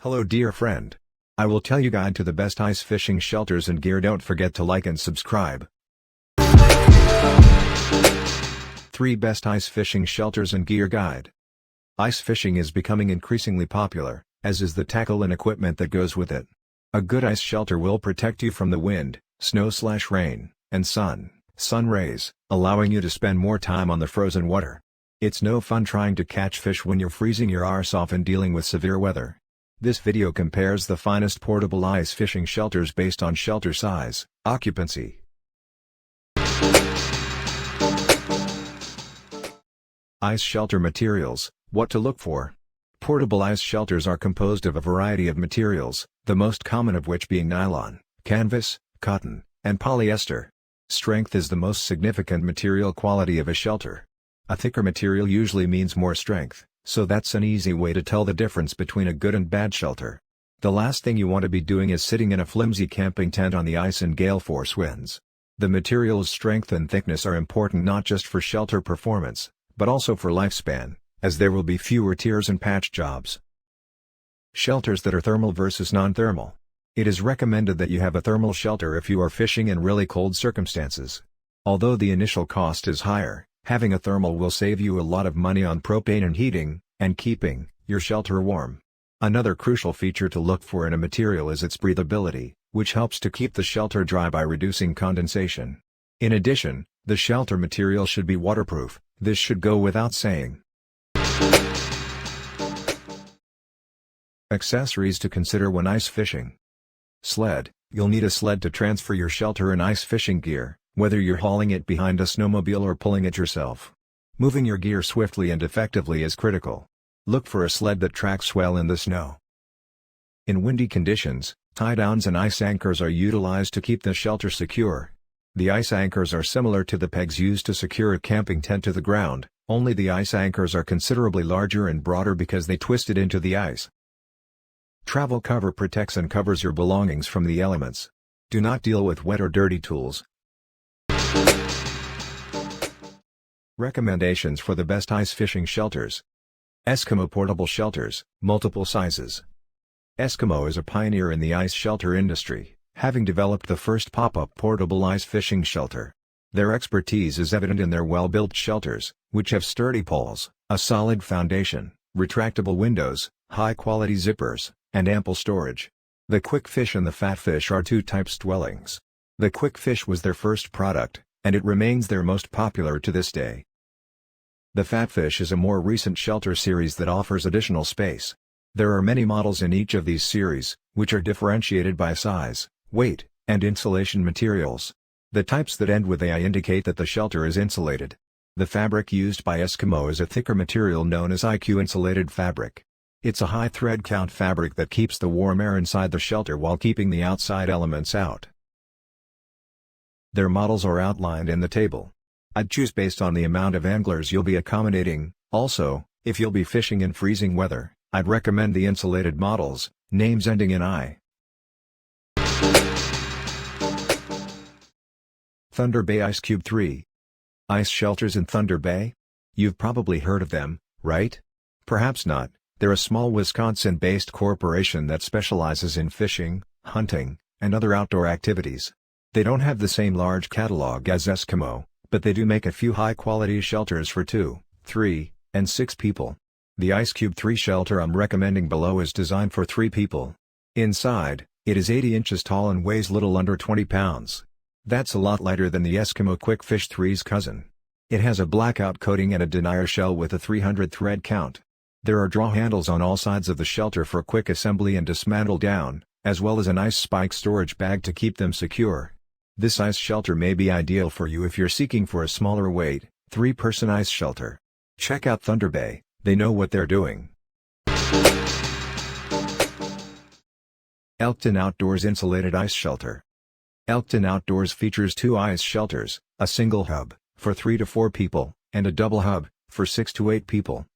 Hello dear friend. I will tell you guide to the best ice fishing shelters and gear. Don't forget to like and subscribe. 3 Best Ice Fishing Shelters and Gear Guide. Ice fishing is becoming increasingly popular, as is the tackle and equipment that goes with it. A good ice shelter will protect you from the wind, snow/rain, and sun rays, allowing you to spend more time on the frozen water. It's no fun trying to catch fish when you're freezing your arse off and dealing with severe weather. This video compares the finest portable ice fishing shelters based on shelter size, occupancy. Ice shelter materials, what to look for. Portable ice shelters are composed of a variety of materials, the most common of which being nylon, canvas, cotton, and polyester. Strength is the most significant material quality of a shelter. A thicker material usually means more strength, so that's an easy way to tell the difference between a good and bad shelter. The last thing you want to be doing is sitting in a flimsy camping tent on the ice in gale force winds. The material's strength and thickness are important not just for shelter performance, but also for lifespan, as there will be fewer tears and patch jobs. Shelters that are thermal versus non-thermal. It is recommended that you have a thermal shelter if you are fishing in really cold circumstances. Although the initial cost is higher, having a thermal will save you a lot of money on propane and heating, and keeping your shelter warm. Another crucial feature to look for in a material is its breathability, which helps to keep the shelter dry by reducing condensation. In addition, the shelter material should be waterproof. This should go without saying. Accessories to consider when ice fishing. Sled. You'll need a sled to transfer your shelter and ice fishing gear, whether you're hauling it behind a snowmobile or pulling it yourself. Moving your gear swiftly and effectively is critical. Look for a sled that tracks well in the snow. In windy conditions, tie-downs and ice anchors are utilized to keep the shelter secure. The ice anchors are similar to the pegs used to secure a camping tent to the ground, only the ice anchors are considerably larger and broader because they twist it into the ice. Travel cover protects and covers your belongings from the elements. Do not deal with wet or dirty tools. Recommendations for the best ice fishing shelters. Eskimo Portable Shelters, multiple sizes. Eskimo is a pioneer in the ice shelter industry, having developed the first pop-up portable ice fishing shelter. Their expertise is evident in their well-built shelters, which have sturdy poles, a solid foundation, retractable windows, high-quality zippers, and ample storage. The Quick Fish and the Fat Fish are 2 types dwellings. The Quick Fish was their first product, and it remains their most popular to this day. The Fat Fish is a more recent shelter series that offers additional space. There are many models in each of these series, which are differentiated by size, weight, and insulation materials. The types that end with AI indicate that the shelter is insulated. The fabric used by Eskimo is a thicker material known as insulated fabric. It's a high thread count fabric that keeps the warm air inside the shelter while keeping the outside elements out. Their models are outlined in the table. I'd choose based on the amount of anglers you'll be accommodating. Also, if you'll be fishing in freezing weather, I'd recommend the insulated models, names ending in I. ThunderBay Ice Cube 3. Ice shelters in ThunderBay? You've probably heard of them, right? Perhaps not. They're a small Wisconsin-based corporation that specializes in fishing, hunting, and other outdoor activities. They don't have the same large catalog as Eskimo, but they do make a few high-quality shelters for 2, 3, and 6 people. The Ice Cube 3 shelter I'm recommending below is designed for 3 people. Inside, it is 80 inches tall and weighs little under 20 pounds. That's a lot lighter than the Eskimo Quick Fish 3's cousin. It has a blackout coating and a denier shell with a 300 thread count. There are draw handles on all sides of the shelter for quick assembly and dismantle down, as well as an ice spike storage bag to keep them secure. This ice shelter may be ideal for you if you're seeking for a smaller weight, 3-person ice shelter. Check out ThunderBay, they know what they're doing. Elkton Outdoors Insulated Ice Shelter. Elkton Outdoors features 2 ice shelters, a single hub, for 3 to 4 people, and a double hub, for 6 to 8 people.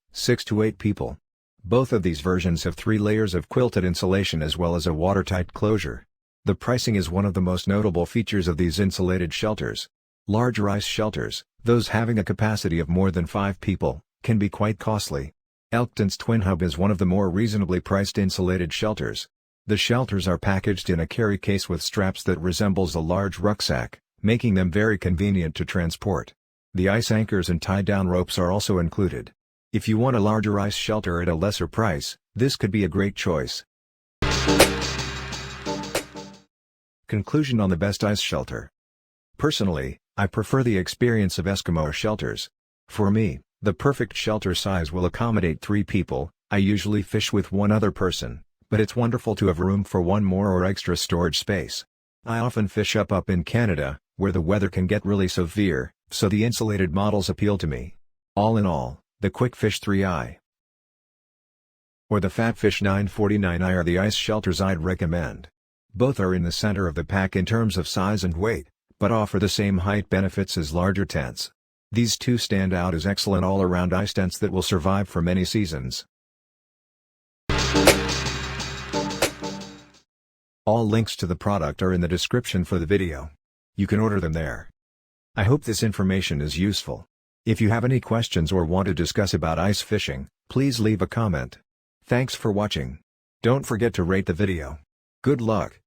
Both of these versions have 3 layers of quilted insulation as well as a watertight closure. The pricing is one of the most notable features of these insulated shelters. Larger ice shelters, those having a capacity of more than 5 people, can be quite costly. Elkton's Twin Hub is one of the more reasonably priced insulated shelters. The shelters are packaged in a carry case with straps that resembles a large rucksack, making them very convenient to transport. The ice anchors and tie-down ropes are also included. If you want a larger ice shelter at a lesser price, this could be a great choice. Conclusion on the best ice shelter. Personally, I prefer the experience of Eskimo shelters. For me, the perfect shelter size will accommodate 3 people. I usually fish with one other person, but it's wonderful to have room for one more or extra storage space. I often fish up in Canada, where the weather can get really severe, so the insulated models appeal to me. All in all, the Quick Fish 3i or the Fat Fish 949i are the ice shelters I'd recommend. Both are in the center of the pack in terms of size and weight, but offer the same height benefits as larger tents. These two stand out as excellent all-around ice tents that will survive for many seasons. All links to the product are in the description for the video. You can order them there. I hope this information is useful. If you have any questions or want to discuss about ice fishing, please leave a comment. Thanks for watching. Don't forget to rate the video. Good luck.